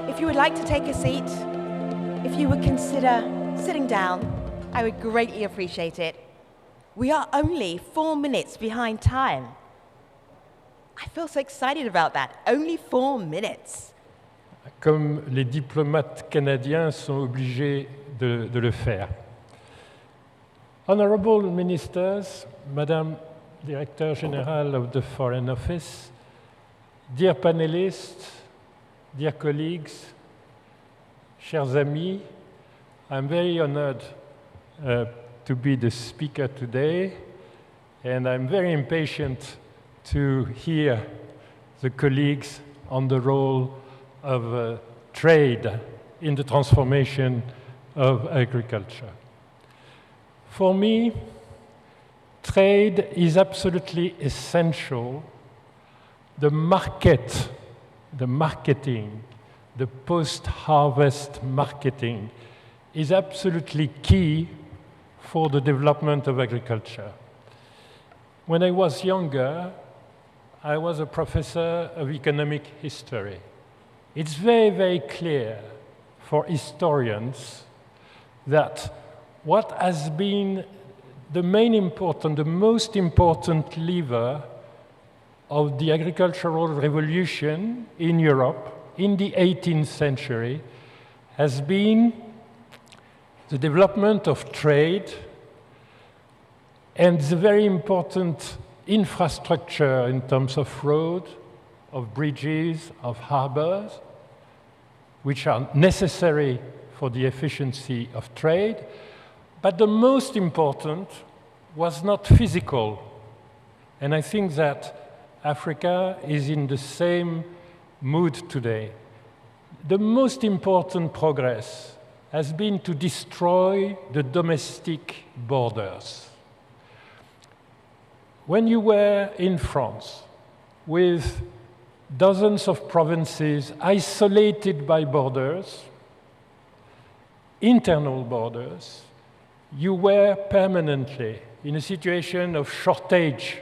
If you would like to take a seat, if you would consider sitting down, I would greatly appreciate it. We are only 4 minutes behind time. I feel so excited about that. Only 4 minutes. Comme les diplomates canadiens sont obligés de le faire. Honorable Ministers, Madame Director General of the Foreign Office, dear panelists, dear colleagues, chers amis, I'm very honored to be the speaker today, and I'm very impatient to hear the colleagues on the role of trade in the transformation of agriculture. For me, trade is absolutely essential. The market, the marketing, the post-harvest marketing is absolutely key for the development of agriculture. When I was younger, I was a professor of economic history. It's very, very clear for historians that what has been the most important lever of the agricultural revolution in Europe in the 18th century has been the development of trade and the very important infrastructure in terms of road, of bridges, of harbors, which are necessary for the efficiency of trade. But the most important was not physical. And I think that Africa is in the same mood today. The most important progress has been to destroy the domestic borders. When you were in France with dozens of provinces isolated by borders, internal borders, you were permanently in a situation of shortage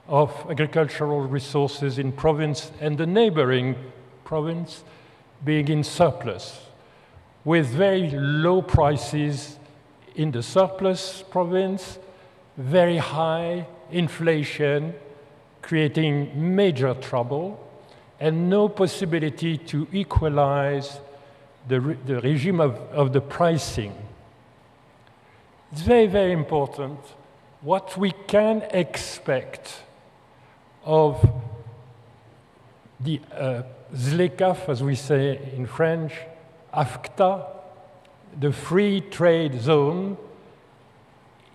of agricultural resources in province and the neighboring province being in surplus, with very low prices in the surplus province, very high inflation, creating major trouble, and no possibility to equalize the regime of the pricing. It's very, very important what we can expect of the ZLECAf, as we say in French, AFCTA, the free trade zone,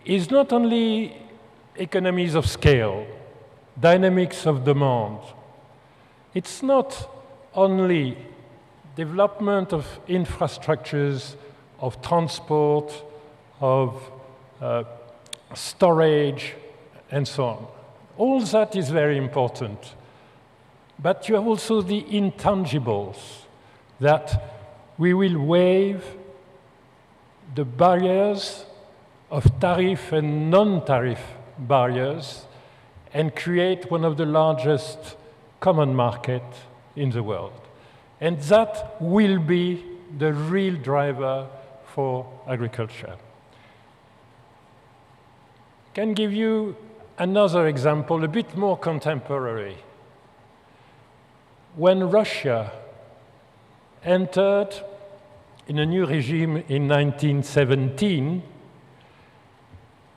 is not only economies of scale, dynamics of demand. It's not only development of infrastructures, of transport, of storage, and so on. All that is very important. But you have also the intangibles, that we will waive the barriers of tariff and non-tariff barriers and create one of the largest common markets in the world. And that will be the real driver for agriculture. I can give you another example, a bit more contemporary. When Russia entered in a new regime in 1917,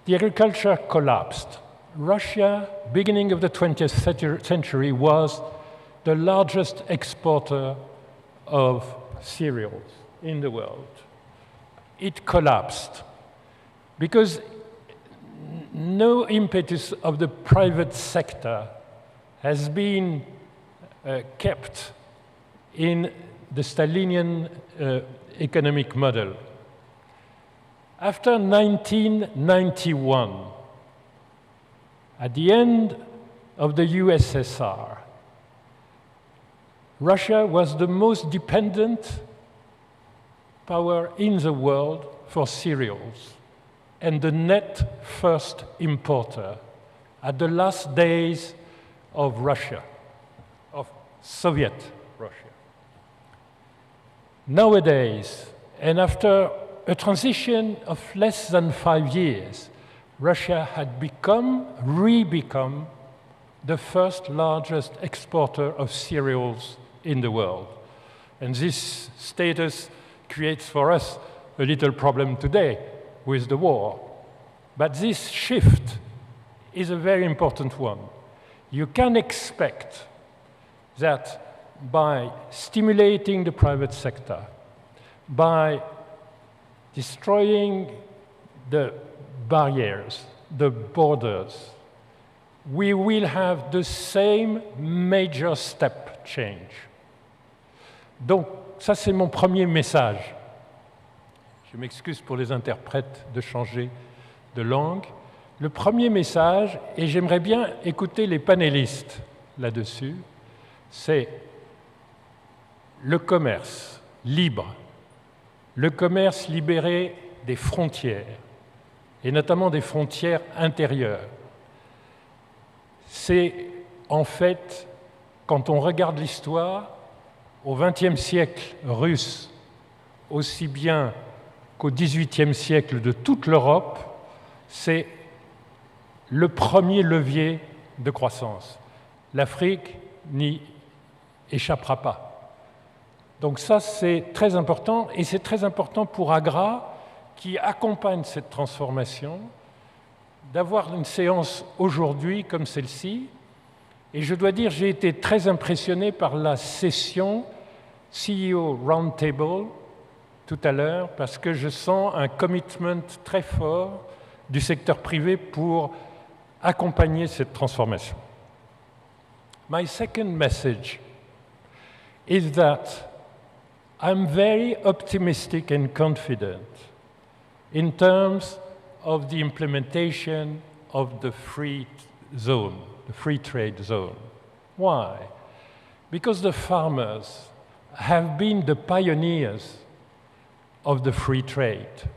the agriculture collapsed. Russia, beginning of the 20th century, was the largest exporter of cereals in the world. It collapsed because no impetus of the private sector has been kept in the Stalinian economic model. After 1991, at the end of the USSR, Russia was the most dependent power in the world for cereals and the net first importer at the last days of Russia, of Soviet Russia. Nowadays, and after a transition of less than 5 years, Russia had become the first largest exporter of cereals in the world. And this status creates for us a little problem today with the war. But this shift is a very important one. You can expect that by stimulating the private sector, by destroying the barriers, the borders, we will have the same major step change. Donc, ça c'est mon premier message. Je m'excuse pour les interprètes de changer de langue. Le premier message, et j'aimerais bien écouter les panélistes là-dessus, c'est le commerce libre, le commerce libéré des frontières, et notamment des frontières intérieures. C'est en fait, quand on regarde l'histoire, au XXe siècle russe, aussi bien qu'au XVIIIe siècle de toute l'Europe, c'est le premier levier de croissance. L'Afrique n'y échappera pas. Donc ça, c'est très important, et c'est très important pour Agra, qui accompagne cette transformation, d'avoir une séance aujourd'hui comme celle-ci. Et je dois dire, j'ai été très impressionné par la session CEO Roundtable tout à l'heure, parce que je sens un commitment très fort du secteur privé pour accompagner cette transformation. My second message is that I'm very optimistic and confident in terms of the implementation of the free zone, the free trade zone. Why? Because the farmers have been the pioneers of the free trade.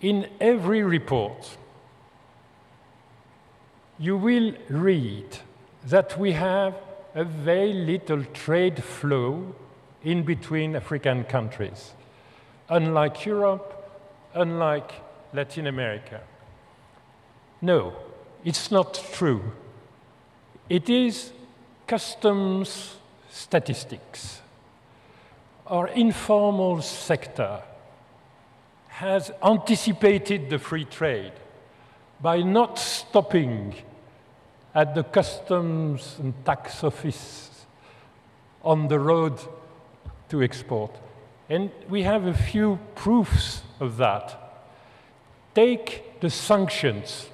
In every report, you will read that we have a very little trade flow in between African countries, unlike Europe, unlike Latin America. No, it's not true. It is customs statistics. Our informal sector has anticipated the free trade by not stopping at the customs and tax office on the road to export. And we have a few proofs of that. Take the sanctions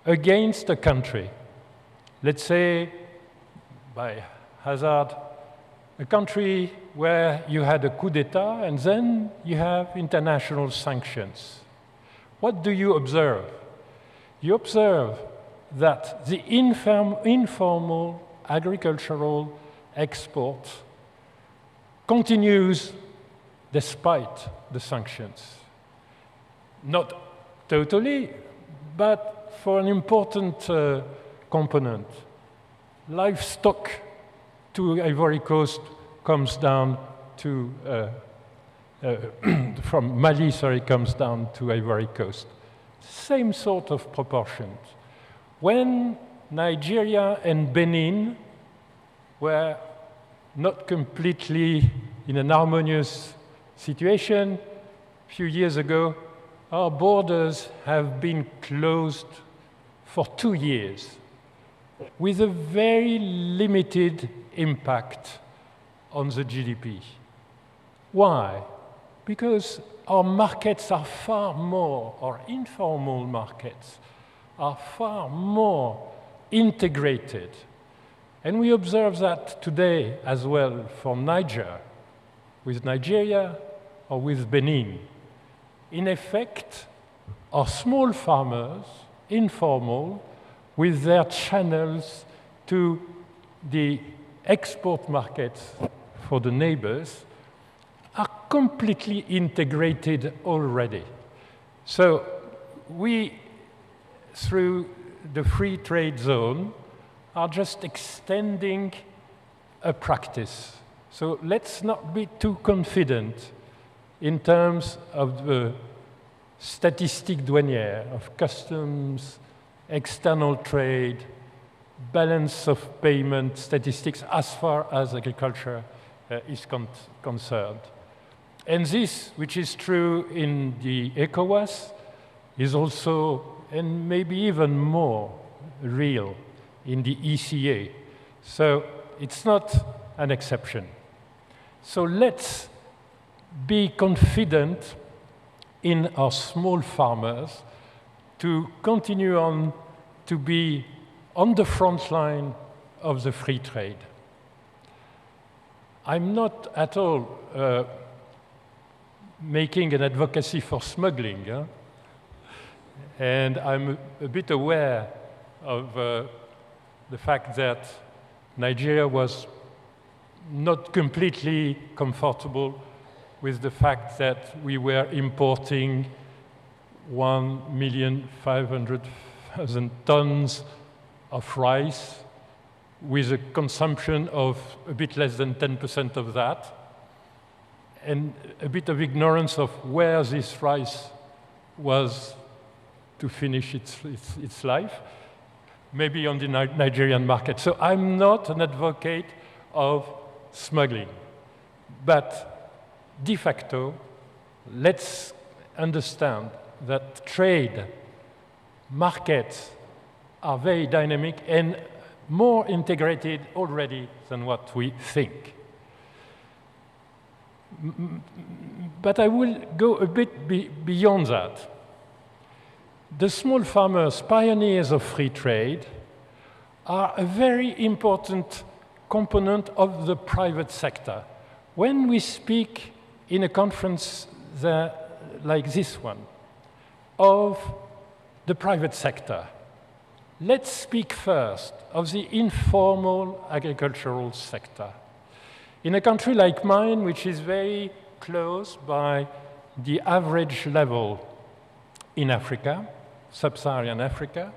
against a country. Let's say, by hazard, a country where you had a coup d'etat and then you have international sanctions. What do you observe? You observe that the informal agricultural export continues despite the sanctions. Not totally, but for an important component. Livestock to Ivory Coast comes down to, from Mali, comes down to Ivory Coast. Same sort of proportions. When Nigeria and Benin were not completely in an harmonious situation, a few years ago, our borders have been closed for 2 years with a very limited impact on the GDP. Why? Because our markets are far more, our informal markets are far more integrated. And we observe that today as well for Niger, with Nigeria or with Benin. In effect, our small farmers, informal, with their channels to the export markets for the neighbors, are completely integrated already. So we, through the free trade zone, are just extending a practice So let's not be too confident in terms of the statistiques douanières, of customs, external trade, balance of payment statistics as far as agriculture is concerned. And this, which is true in the ECOWAS, is also, and maybe even more, real in the ECA. So it's not an exception. So let's be confident in our small farmers to continue on to be on the front line of the free trade. I'm not at all making an advocacy for smuggling, and I'm a bit aware of the fact that Nigeria was not completely comfortable with the fact that we were importing 1,500,000 tons of rice with a consumption of a bit less than 10% of that, and a bit of ignorance of where this rice was to finish its life, maybe on the Nigerian market. So I'm not an advocate of smuggling, but de facto, let's understand that trade, markets are very dynamic and more integrated already than what we think. But I will go a bit beyond that. The small farmers, pioneers of free trade, are a very important component of the private sector. When we speak in a conference like this one of the private sector, let's speak first of the informal agricultural sector. In a country like mine, which is very close by the average level in Africa, sub-Saharan Africa,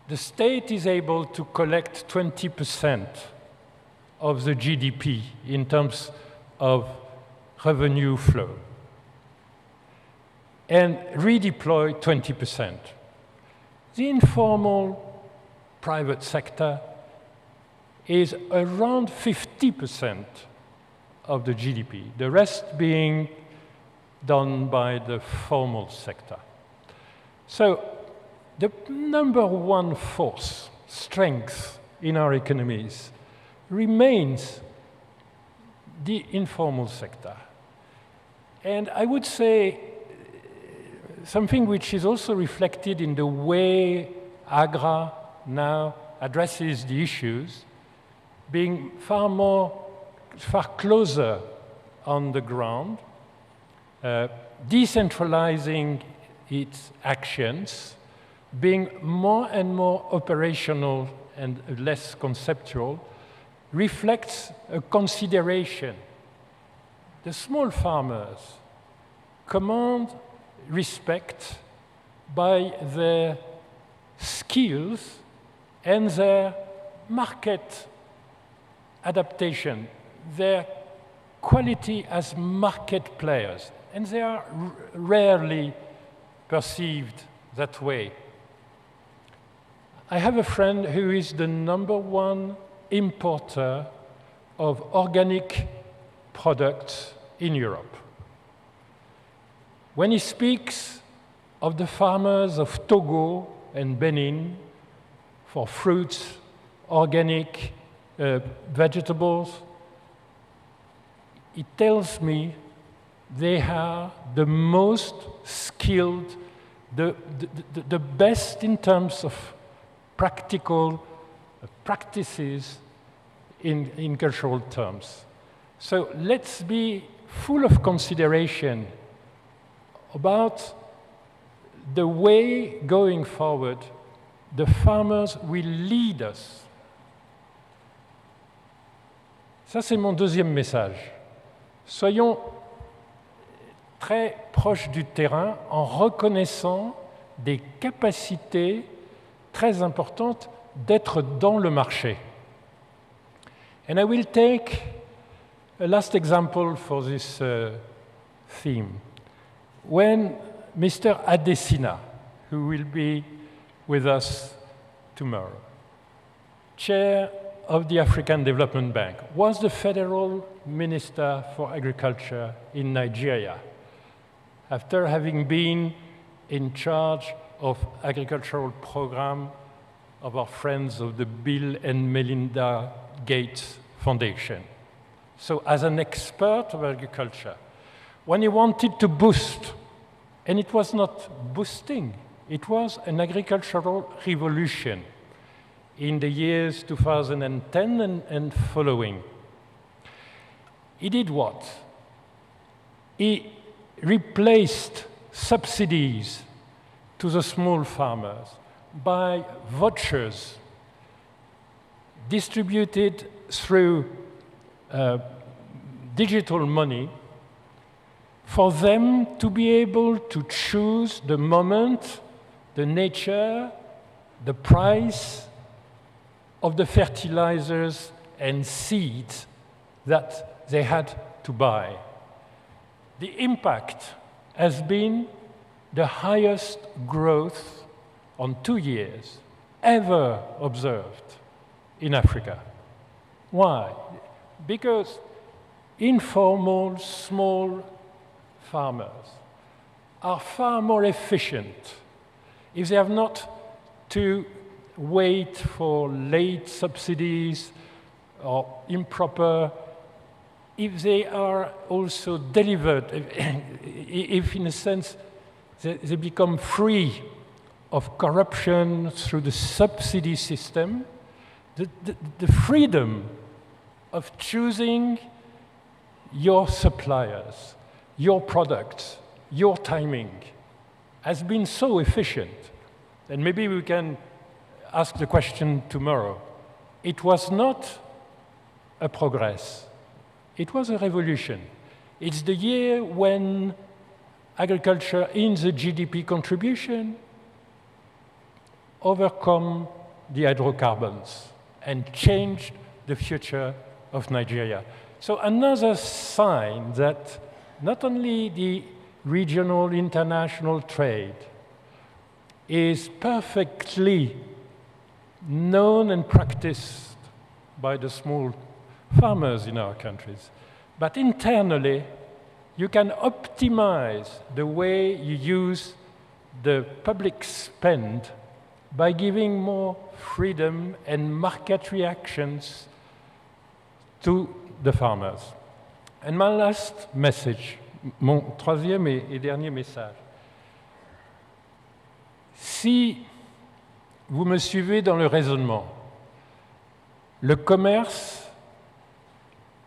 the state is able to collect 20% of the GDP in terms of revenue flow and redeploy 20%. The informal private sector is around 50% of the GDP, the rest being done by the formal sector. So the number one force, strength in our economies remains the informal sector. And I would say something which is also reflected in the way AGRA now addresses the issues, being far closer on the ground, decentralizing its actions, being more and more operational and less conceptual, reflects a consideration. The small farmers command respect by their skills and their market adaptation, their quality as market players, and they are rarely perceived that way. I have a friend who is the #1 importer of organic products in Europe. When he speaks of the farmers of Togo and Benin for fruits, organic vegetables, he tells me they are the most skilled, the best in terms of practical practices in cultural terms. So let's be full of consideration about the way going forward the farmers will lead us. Ça, c'est mon deuxième message. Soyons très proches du terrain en reconnaissant des capacités très importantes d'être dans le marché. And I will take a last example for this theme. When Mr. Adesina, who will be with us tomorrow, chair of the African Development Bank, was the Federal Minister for Agriculture in Nigeria, after having been in charge of agricultural program of our friends of the Bill and Melinda Gates Foundation. So as an expert of agriculture, when he wanted to boost, and it was not boosting, it was an agricultural revolution in the years 2010 and following. He did what? He replaced subsidies to the small farmers by vouchers distributed through digital money for them to be able to choose the moment, the nature, the price of the fertilizers and seeds that they had to buy. The impact has been the highest growth on 2 years ever observed in Africa. Why? Because informal, small farmers are far more efficient if they have not to wait for late subsidies or improper, if they are also delivered, if in a sense they become free of corruption through the subsidy system, the freedom of choosing your suppliers, your products, your timing has been so efficient. And maybe we can ask the question tomorrow. It was not a progress. It was a revolution. It's the year when agriculture in the GDP contribution overcome the hydrocarbons and changed the future of Nigeria. So another sign that not only the regional international trade is perfectly known and practiced by the small farmers in our countries, but internally you can optimize the way you use the public spend by giving more freedom and market reactions to the farmers. And my last message, mon troisième et dernier message. Si vous me suivez dans le raisonnement, le commerce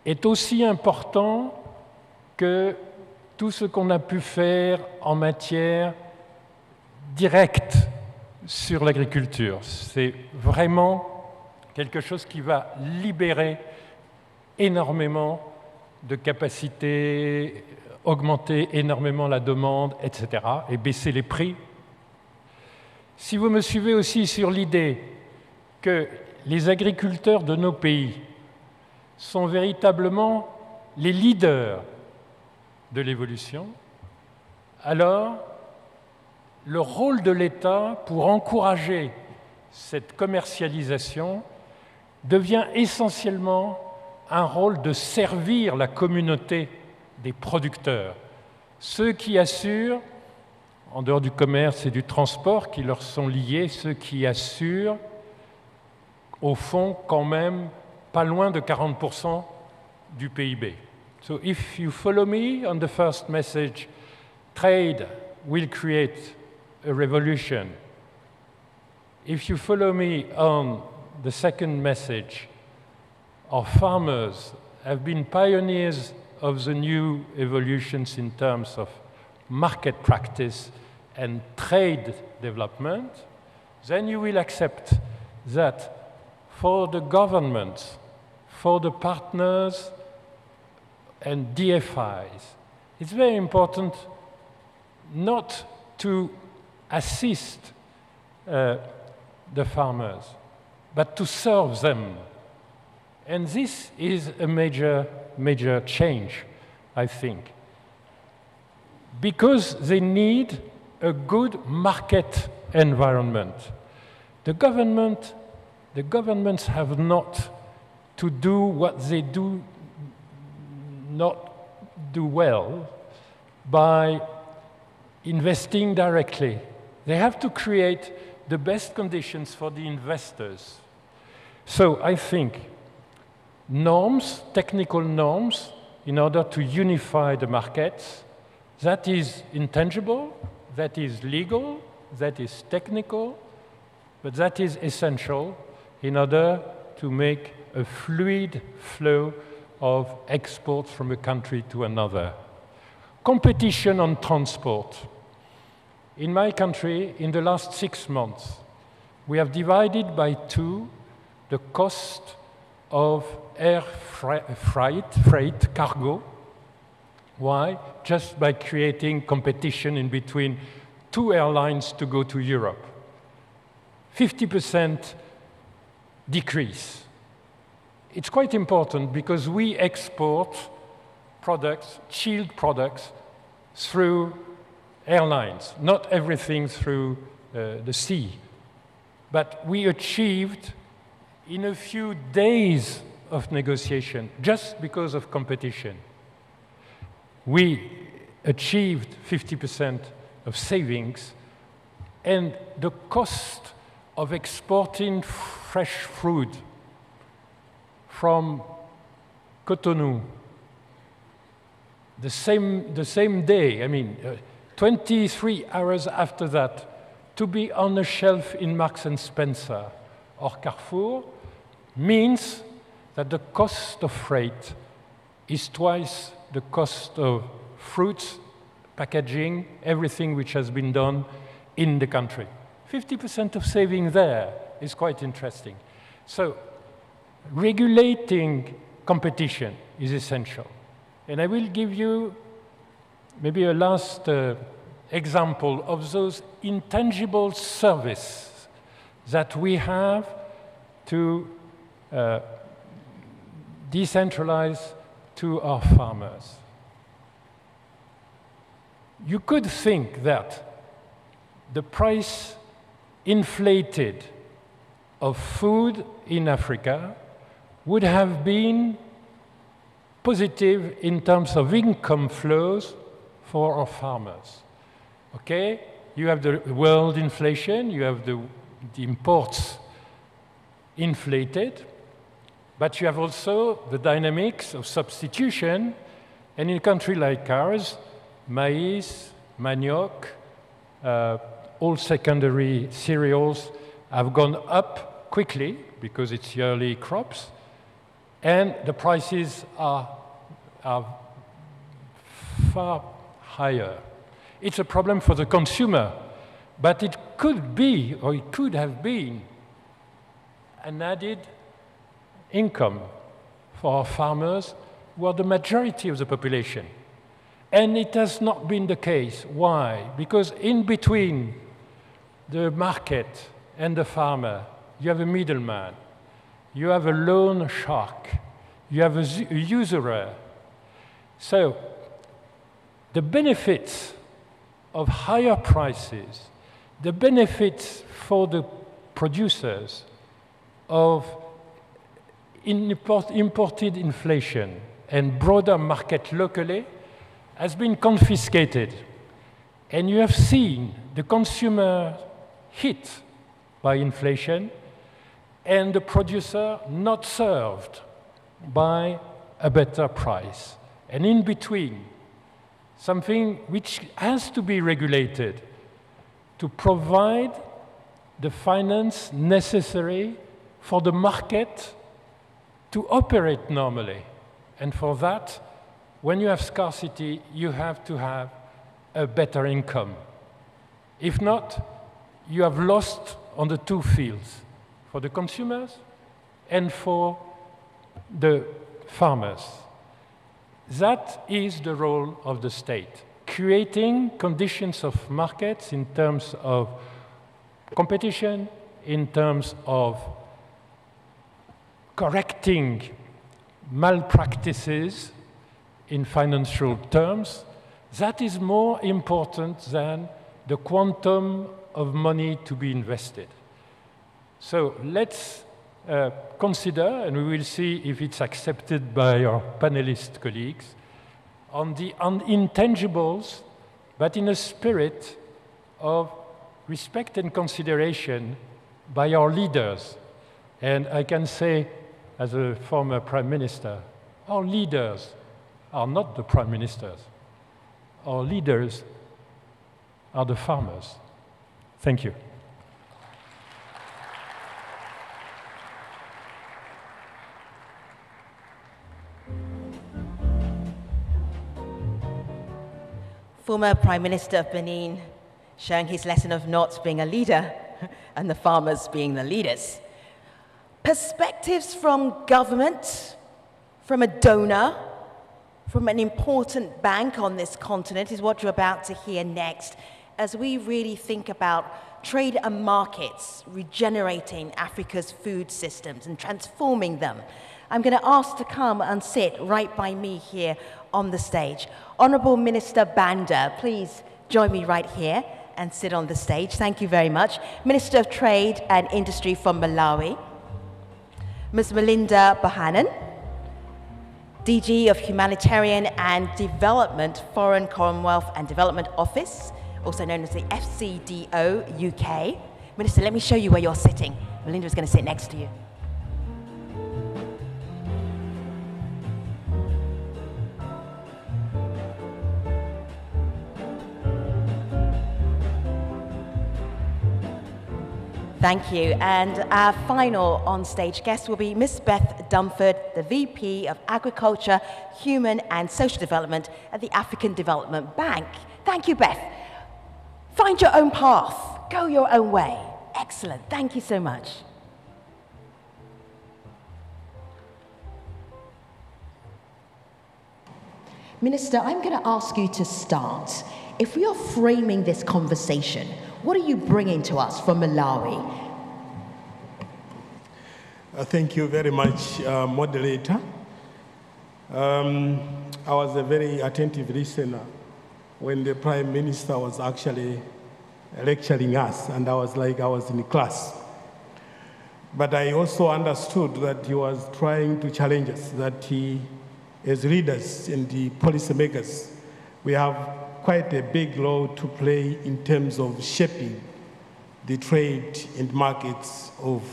est aussi important que tout ce qu'on a pu faire en matière directe sur l'agriculture. C'est vraiment quelque chose qui va libérer énormément de capacités, augmenter énormément la demande, etc., et baisser les prix. Si vous me suivez aussi sur l'idée que les agriculteurs de nos pays sont véritablement les leaders de l'évolution, alors le rôle de l'État pour encourager cette commercialisation devient essentiellement un rôle de servir la communauté des producteurs, ceux qui assurent, en dehors du commerce et du transport qui leur sont liés, ceux qui assurent, au fond, quand même, pas loin de 40% du PIB. So if you follow me on the first message, trade will create a revolution. If you follow me on the second message, our farmers have been pioneers of the new evolutions in terms of market practice and trade development, then you will accept that for the government, for the partners and DFIs, it's very important not to assist the farmers, but to serve them And this is a major change, I think, because they need a good market environment. The governments have not to do what they do not do well by investing directly. They have to create the best conditions for the investors. So I think norms, technical norms, in order to unify the markets, that is intangible, that is legal, that is technical, but that is essential in order to make a fluid flow of exports from a country to another. Competition on transport. In my country, in the last 6 months, we have divided by 2 the cost of air freight, cargo. Why? Just by creating competition in between 2 airlines to go to Europe. 50% decrease. It's quite important because we export products, chilled products, through airlines, not everything through the sea. But we achieved, in a few days of negotiation, just because of competition, we achieved 50% of savings, and the cost of exporting fresh fruit from Cotonou the same day, I mean, 23 hours after that, to be on the shelf in Marks and Spencer or Carrefour means that the cost of freight is twice the cost of fruits, packaging, everything which has been done in the country. 50% of saving there is quite interesting. So regulating competition is essential. And I will give you maybe a last example of those intangible services that we have to decentralize to our farmers. You could think that the price inflated of food in Africa would have been positive in terms of income flows for our farmers. Okay? You have the world inflation, you have the imports inflated, but you have also the dynamics of substitution, and in a country like ours, maize, manioc, all secondary cereals have gone up quickly because it's yearly crops, and the prices are far higher. It's a problem for the consumer, but it could be, or it could have been, an added income for our farmers, who are the majority of the population. And it has not been the case. Why? Because in between the market and the farmer, you have a middleman, you have a loan shark, you have a usurer. So the benefits of higher prices, the benefits for the producers of imported inflation and broader market locally has been confiscated. And you have seen the consumer hit by inflation and the producer not served by a better price. And in between, something which has to be regulated to provide the finance necessary for the market to operate normally. And for that, when you have scarcity, you have to have a better income. If not, you have lost on the 2 fields, for the consumers and for the farmers. That is the role of the state, creating conditions of markets in terms of competition, in terms of correcting malpractices in financial terms, that is more important than the quantum of money to be invested. So let's consider, and we will see if it's accepted by our panelist colleagues, on the intangibles, but in a spirit of respect and consideration by our leaders. And I can say, as a former prime minister, our leaders are not the prime ministers. Our leaders are the farmers. Thank you. Former Prime Minister of Benin, showing his lesson of not being a leader and the farmers being the leaders. Perspectives from government, from a donor, from an important bank on this continent is what you're about to hear next, as we really think about trade and markets, regenerating Africa's food systems and transforming them. I'm going to ask to come and sit right by me here on the stage. Honourable Minister Banda, please join me right here and sit on the stage. Thank you very much. Minister of Trade and Industry from Malawi, Ms. Melinda Bohannon, DG of Humanitarian and Development, Foreign Commonwealth and Development Office, also known as the FCDO UK. Minister, let me show you where you're sitting. Melinda is going to sit next to you. Thank you. And our final on-stage guest will be Ms. Beth Dumford, the VP of Agriculture, Human and Social Development at the African Development Bank. Thank you, Beth. Find your own path. Go your own way. Excellent. Thank you so much. Minister, I'm going to ask you to start. If we are framing this conversation, what are you bringing to us from Malawi? Thank you very much, moderator. I was a very attentive listener when the Prime Minister was actually lecturing us, and I was like I was in class. But I also understood that he was trying to challenge us, that he, as leaders and the policymakers, we have quite a big role to play in terms of shaping the trade and markets of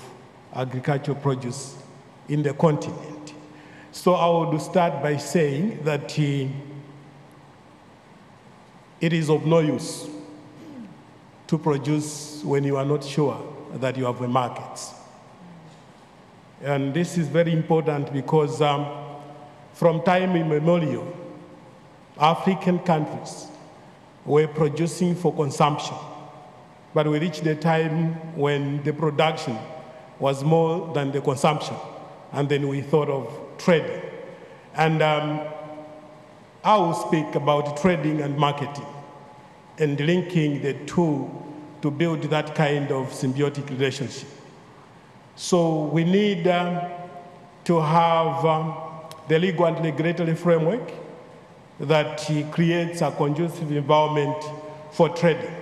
agricultural produce in the continent. So I would start by saying that it is of no use to produce when you are not sure that you have a market. And this is very important because from time immemorial, African countries were producing for consumption. But we reached the time when the production was more than the consumption. And then we thought of trading. And I will speak about trading and marketing and linking the two to build that kind of symbiotic relationship. So we need to have the legal and regulatory framework that creates a conducive environment for trading.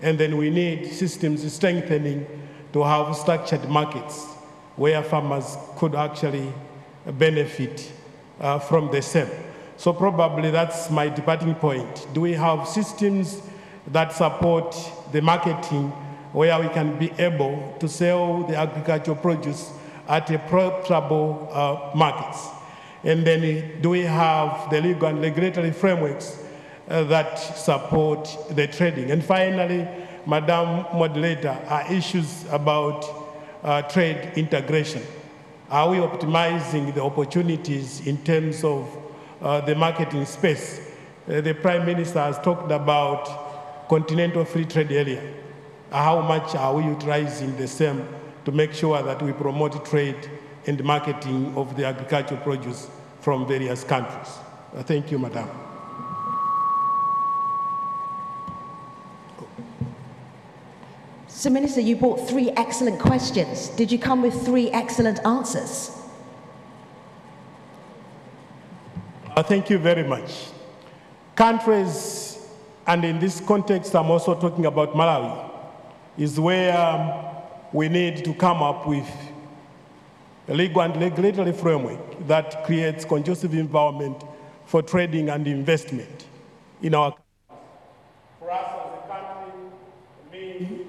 And then we need systems strengthening to have structured markets where farmers could actually benefit from the same. So probably that's my departing point. Do we have systems that support the marketing where we can be able to sell the agricultural produce at a profitable markets? And then do we have the legal and regulatory frameworks that support the trading? And finally, Madam Moderator, are issues about trade integration. Are we optimizing the opportunities in terms of the marketing space? The Prime Minister has talked about continental free trade area. How much are we utilizing the same to make sure that we promote trade and marketing of the agricultural produce from various countries? Thank you, Madam. So, Minister, you brought 3 excellent questions. Did you come with 3 excellent answers? Thank you very much. Countries, and in this context, I'm also talking about Malawi, is where we need to come up with a legal and regulatory framework that creates conducive environment for trading and investment in our country. For us as a country, me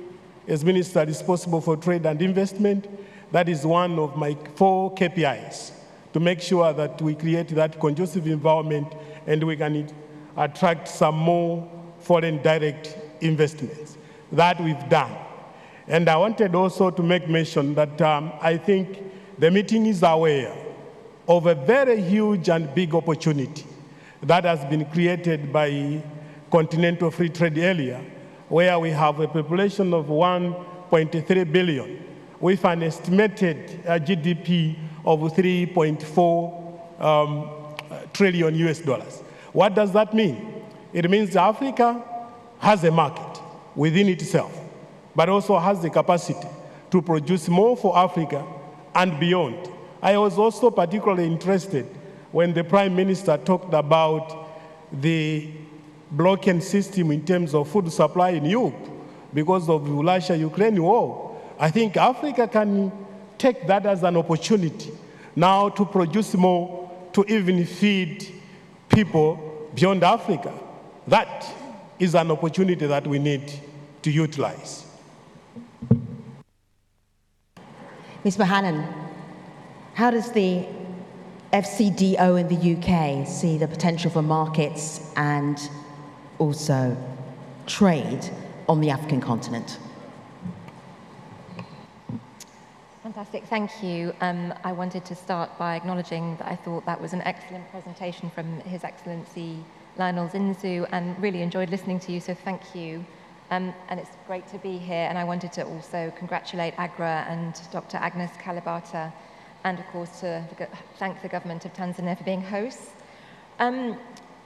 as minister responsible for trade and investment, that is one of my 4 KPIs, to make sure that we create that conducive environment and we can attract some more foreign direct investments. That we've done. And I wanted also to make mention that I think the meeting is aware of a very huge and big opportunity that has been created by Continental Free Trade Area, where we have a population of 1.3 billion with an estimated GDP of 3.4 trillion US dollars. What does that mean? It means Africa has a market within itself, but also has the capacity to produce more for Africa and beyond. I was also particularly interested when the Prime Minister talked about the blocking system in terms of food supply in Europe because of the Russia-Ukraine war. I think Africa can take that as an opportunity now to produce more, to even feed people beyond Africa. That is an opportunity that we need to utilize. Ms. Bohannon, how does the FCDO in the UK see the potential for markets and also trade on the African continent? Fantastic, thank you. I wanted to start by acknowledging that I thought that was an excellent presentation from His Excellency Lionel Zinzu, and really enjoyed listening to you, so thank you. And it's great to be here, and I wanted to also congratulate AGRA and Dr. Agnes Kalibata, and of course to thank the government of Tanzania for being hosts.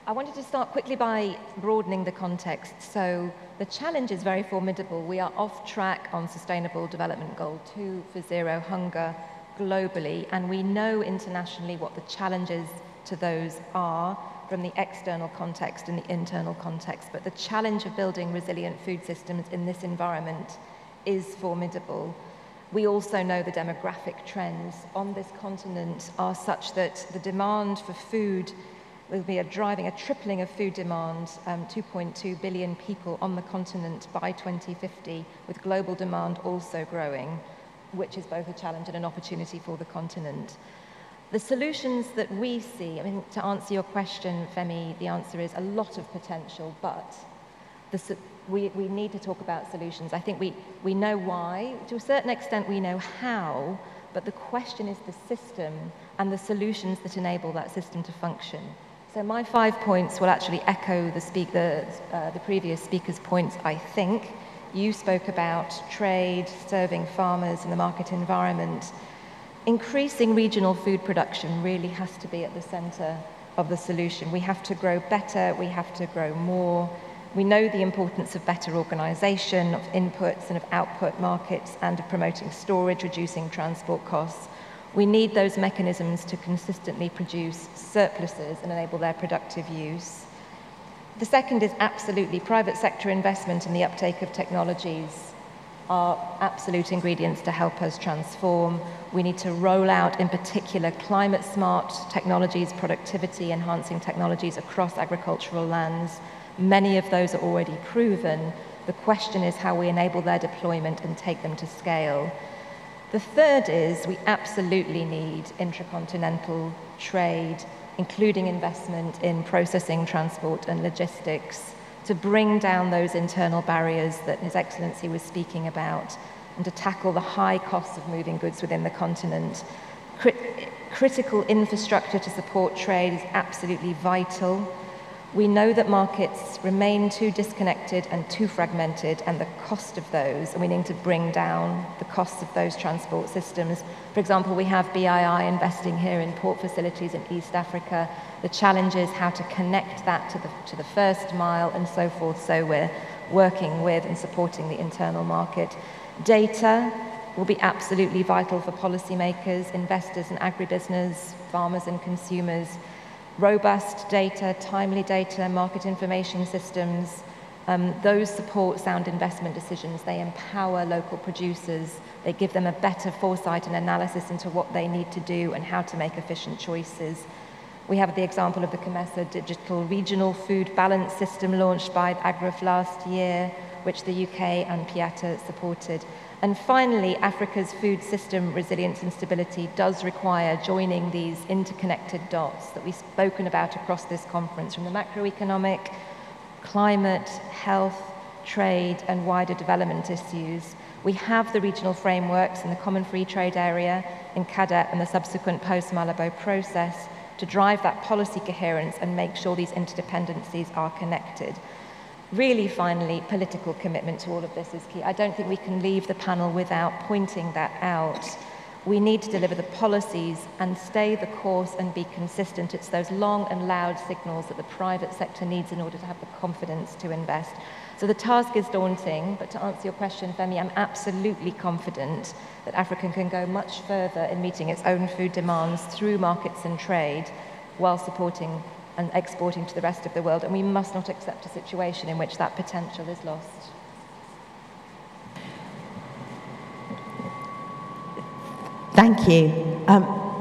I wanted to start quickly by broadening the context. So the challenge is very formidable. We are off track on Sustainable Development Goal 2 for zero hunger globally, and we know internationally what the challenges to those are from the external context and the internal context. But the challenge of building resilient food systems in this environment is formidable. We also know the demographic trends on this continent are such that the demand for food will be driving a tripling of food demand, 2.2 billion people on the continent by 2050, with global demand also growing, which is both a challenge and an opportunity for the continent. The solutions that we see, I mean, to answer your question, Femi, the answer is a lot of potential, but we need to talk about solutions. I think we know why. To a certain extent, we know how, but the question is the system and the solutions that enable that system to function. So my 5 points will actually echo the previous speaker's points, I think. You spoke about trade, serving farmers in the market environment. Increasing regional food production really has to be at the center of the solution. We have to grow better, we have to grow more. We know the importance of better organization, of inputs and of output markets, and of promoting storage, reducing transport costs. We need those mechanisms to consistently produce surpluses and enable their productive use. The second is absolutely private sector investment in the uptake of technologies are absolute ingredients to help us transform. We need to roll out, in particular, climate-smart technologies, productivity-enhancing technologies across agricultural lands. Many of those are already proven. The question is how we enable their deployment and take them to scale. The third is we absolutely need intracontinental trade, including investment in processing, transport, and logistics, to bring down those internal barriers that His Excellency was speaking about, and to tackle the high costs of moving goods within the continent. Critical infrastructure to support trade is absolutely vital. We know that markets remain too disconnected and too fragmented, and the cost of those, and we need to bring down the costs of those transport systems. For example, we have BII investing here in port facilities in East Africa. The challenge is how to connect that to the first mile and so forth, so we're working with and supporting the internal market. Data will be absolutely vital for policymakers, investors and agribusiness, farmers and consumers. Robust data, timely data, market information systems, those support sound investment decisions. They empower local producers. They give them a better foresight and analysis into what they need to do and how to make efficient choices. We have the example of the COMESA digital regional food balance system launched by AGRIF last year, which the UK and Piata supported. And finally, Africa's food system resilience and stability does require joining these interconnected dots that we've spoken about across this conference, from the macroeconomic, climate, health, trade, and wider development issues. We have the regional frameworks in the Common Free Trade Area, in CAADP, and the subsequent post-Malabo process to drive that policy coherence and make sure these interdependencies are connected. Really, finally, political commitment to all of this is key. I don't think we can leave the panel without pointing that out. We need to deliver the policies and stay the course and be consistent. It's those long and loud signals that the private sector needs in order to have the confidence to invest. So the task is daunting, but to answer your question, Femi, I'm absolutely confident that Africa can go much further in meeting its own food demands through markets and trade while supporting and exporting to the rest of the world. And we must not accept a situation in which that potential is lost. Thank you.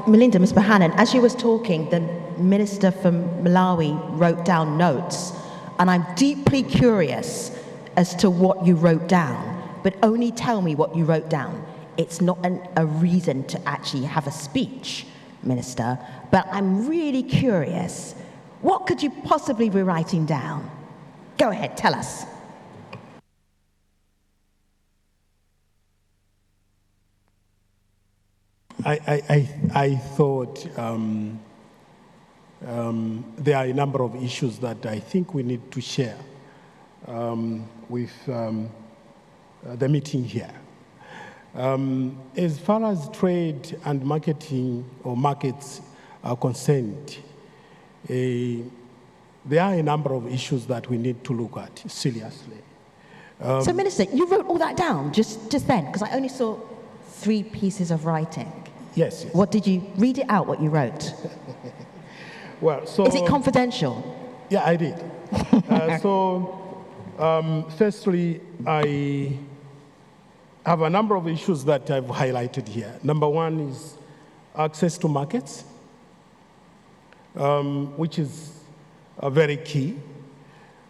Melinda, Ms. Bohannon, as you was talking, the minister from Malawi wrote down notes, and I'm deeply curious as to what you wrote down, but only tell me what you wrote down. It's not a reason to actually have a speech, Minister, but I'm really curious. What could you possibly be writing down? Go ahead, tell us. I thought there are a number of issues that I think we need to share with the meeting here. As far as trade and marketing or markets are concerned, there are a number of issues that we need to look at seriously. So, Minister, you wrote all that down just then, because I only saw 3 pieces of writing. Yes. What did you read it out? What you wrote? Well, so is it confidential? Yeah, I did. Firstly, I have a number of issues that I've highlighted here. Number one is access to markets, which is very key,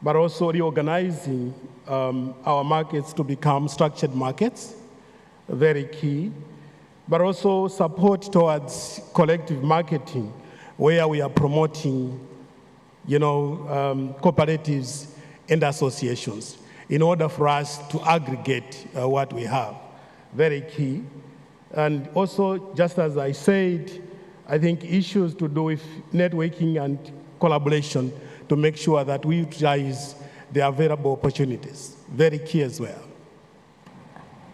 but also reorganizing our markets to become structured markets, very key, but also support towards collective marketing, where we are promoting, cooperatives and associations in order for us to aggregate what we have. Very key. And also, just as I said, I think issues to do with networking and collaboration to make sure that we utilize the available opportunities. Very key as well.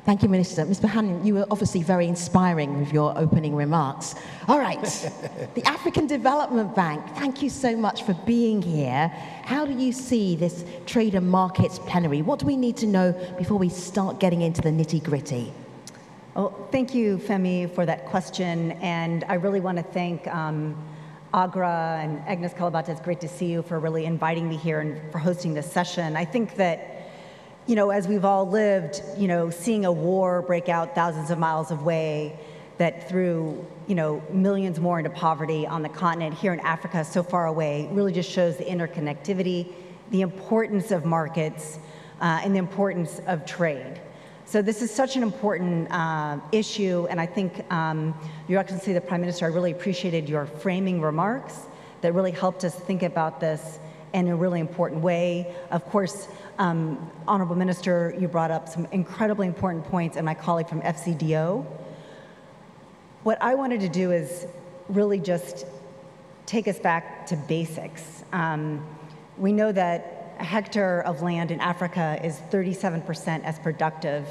Thank you, Minister. Ms. Bohannon, you were obviously very inspiring with your opening remarks. All right, the African Development Bank, thank you so much for being here. How do you see this trade and markets plenary? What do we need to know before we start getting into the nitty-gritty? Well, thank you, Femi, for that question. And I really want to thank Agra and Agnes Kalibata. It's great to see you for really inviting me here and for hosting this session. I think that as we've all lived, seeing a war break out thousands of miles away that threw, millions more into poverty on the continent here in Africa so far away really just shows the interconnectivity, the importance of markets, and the importance of trade. So this is such an important issue, and I think, Your Excellency, the Prime Minister, I really appreciated your framing remarks that really helped us think about this in a really important way. Of course, Honorable Minister, you brought up some incredibly important points, and my colleague from FCDO. What I wanted to do is really just take us back to basics. We know that a hectare of land in Africa is 37% as productive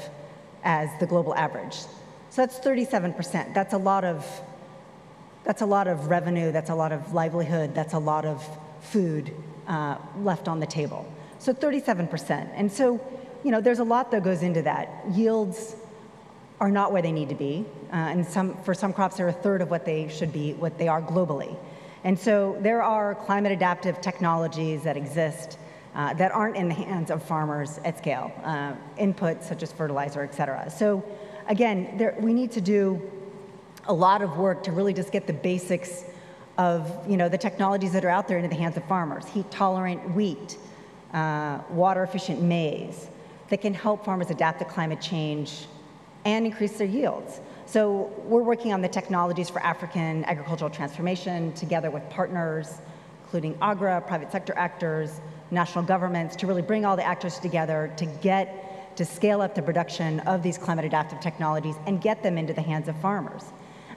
as the global average. So that's 37%. That's a lot of revenue, that's a lot of livelihood, that's a lot of food left on the table. So 37%. And so, there's a lot that goes into that. Yields are not where they need to be. And for some crops, they're a third of what they should be, what they are globally. And so there are climate adaptive technologies that exist that aren't in the hands of farmers at scale, inputs such as fertilizer, et cetera. So again, we need to do a lot of work to really just get the basics of the technologies that are out there into the hands of farmers. Heat-tolerant wheat, water-efficient maize, that can help farmers adapt to climate change and increase their yields. So we're working on the technologies for African agricultural transformation together with partners, including AGRA, private sector actors, national governments, to really bring all the actors together to scale up the production of these climate adaptive technologies and get them into the hands of farmers.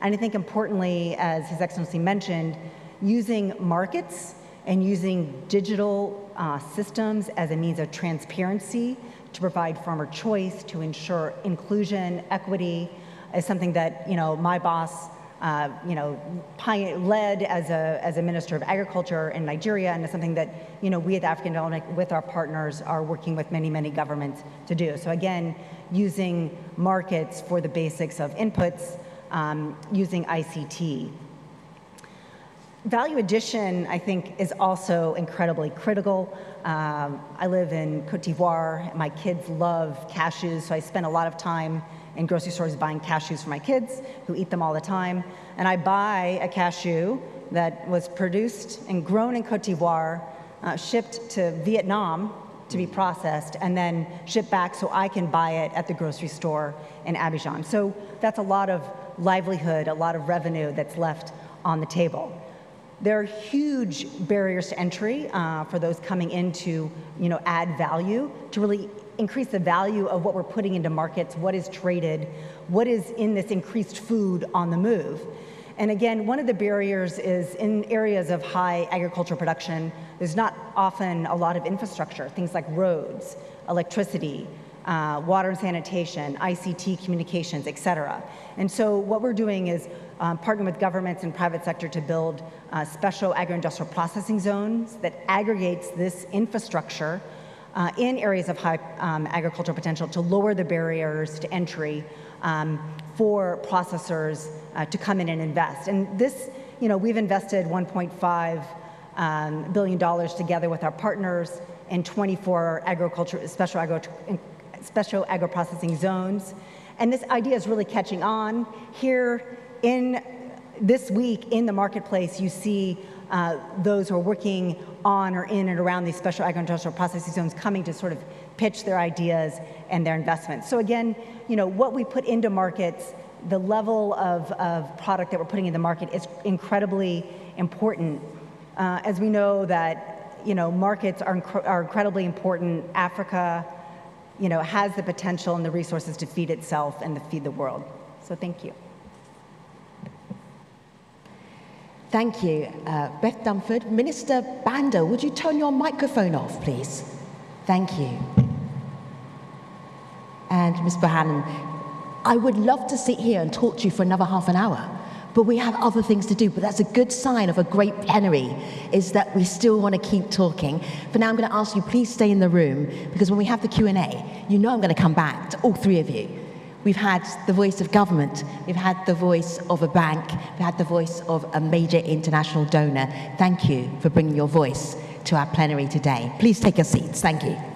And I think importantly, as His Excellency mentioned, using markets and using digital systems as a means of transparency to provide farmer choice, to ensure inclusion, equity, is something that my boss led as a Minister of Agriculture in Nigeria, and is something that we at the African Development with our partners are working with many governments to do. So again, using markets for the basics of inputs, using ICT. Value addition, I think, is also incredibly critical. I live in Cote d'Ivoire. My kids love cashews, so I spend a lot of time in grocery stores buying cashews for my kids, who eat them all the time. And I buy a cashew that was produced and grown in Cote d'Ivoire, shipped to Vietnam to be processed, and then shipped back so I can buy it at the grocery store in Abidjan. So that's a lot of livelihood, a lot of revenue that's left on the table. There are huge barriers to entry for those coming in to add value, to really increase the value of what we're putting into markets, what is traded, what is in this increased food on the move. And again, one of the barriers is in areas of high agricultural production, there's not often a lot of infrastructure, things like roads, electricity, water and sanitation, ICT communications, et cetera. And so what we're doing is partnering with governments and private sector to build special agro-industrial processing zones that aggregates this infrastructure in areas of high agricultural potential to lower the barriers to entry for processors to come in and invest. And this, we've invested $1.5 billion together with our partners in 24 special agro-processing zones. And this idea is really catching on. Here in this week in the marketplace, you see those who are working on or in and around these special agro-industrial processing zones coming to sort of pitch their ideas and their investments. So again, what we put into markets, the level of product that we're putting in the market is incredibly important. As we know that, markets are incredibly important. Africa, has the potential and the resources to feed itself and to feed the world. So thank you. Thank you, Beth Dunford. Minister Banda, would you turn your microphone off, please? Thank you. And Ms. Bohannon, I would love to sit here and talk to you for another half an hour, but we have other things to do. But that's a good sign of a great plenary, is that we still want to keep talking. For now, I'm going to ask you, please stay in the room, because when we have the Q&A, I'm going to come back to all three of you. We've had the voice of government, we've had the voice of a bank, we've had the voice of a major international donor. Thank you for bringing your voice to our plenary today. Please take your seats. Thank you.